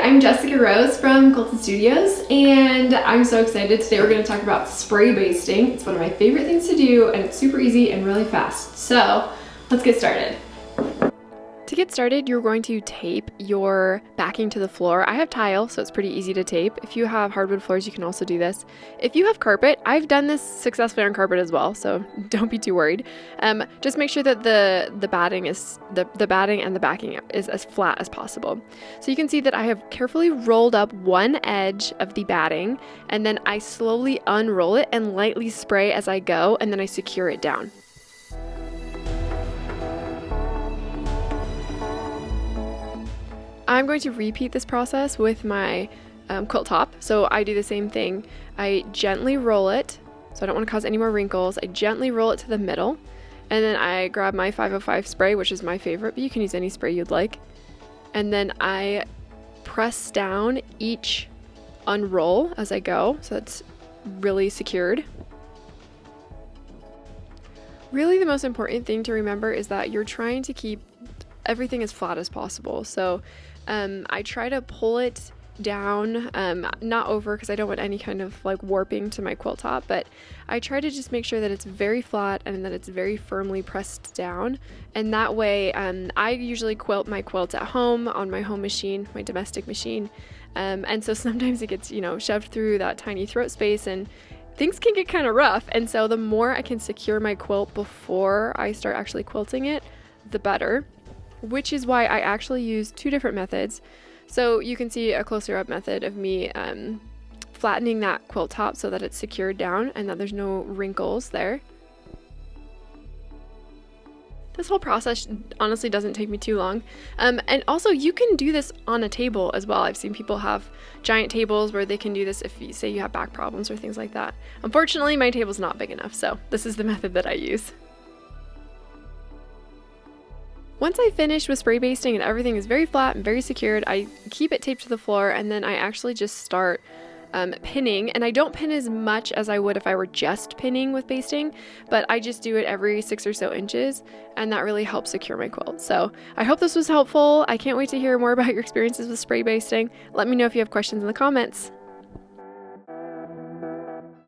I'm Jessica Rose from Quilted Studios, and I'm so excited. Today we're going to talk about spray basting. It's one of my favorite things to do, and it's super easy and really fast. So let's get started. To get started, you're going to tape your backing to the floor. I have tile, so it's pretty easy to tape. If you have hardwood floors, you can also do this. If you have carpet, I've done this successfully on carpet as well, so don't be too worried. Just make sure that the batting and the backing is as flat as possible. So you can see that I have carefully rolled up one edge of the batting, and then I slowly unroll it and lightly spray as I go, and then I secure it down. I'm going to repeat this process with my quilt top. So I do the same thing. I gently roll it, so I don't want to cause any more wrinkles. I gently roll it to the middle, and then I grab my 505 spray, which is my favorite, but you can use any spray you'd like. And then I press down each unroll as I go, so it's really secured. Really, the most important thing to remember is that you're trying to keep everything as flat as possible. So I try to pull it down, not over, because I don't want any kind of like warping to my quilt top, but I try to just make sure that it's very flat and that it's very firmly pressed down. And that way, I usually quilt my quilts at home on my home machine, my domestic machine. And so sometimes it gets, shoved through that tiny throat space, and things can get kind of rough. And so the more I can secure my quilt before I start actually quilting it, the better. Which is why I actually use two different methods. So you can see a closer up method of me flattening that quilt top so that it's secured down and that there's no wrinkles there. This whole process honestly doesn't take me too long. And also you can do this on a table as well. I've seen people have giant tables where they can do this if you say you have back problems or things like that. Unfortunately, my table's not big enough, so this is the method that I use. Once I finish with spray basting and everything is very flat and very secured, I keep it taped to the floor, and then I actually just start pinning. And I don't pin as much as I would if I were just pinning with basting, but I just do it every 6 or so inches, and that really helps secure my quilt. So I hope this was helpful. I can't wait to hear more about your experiences with spray basting. Let me know if you have questions in the comments.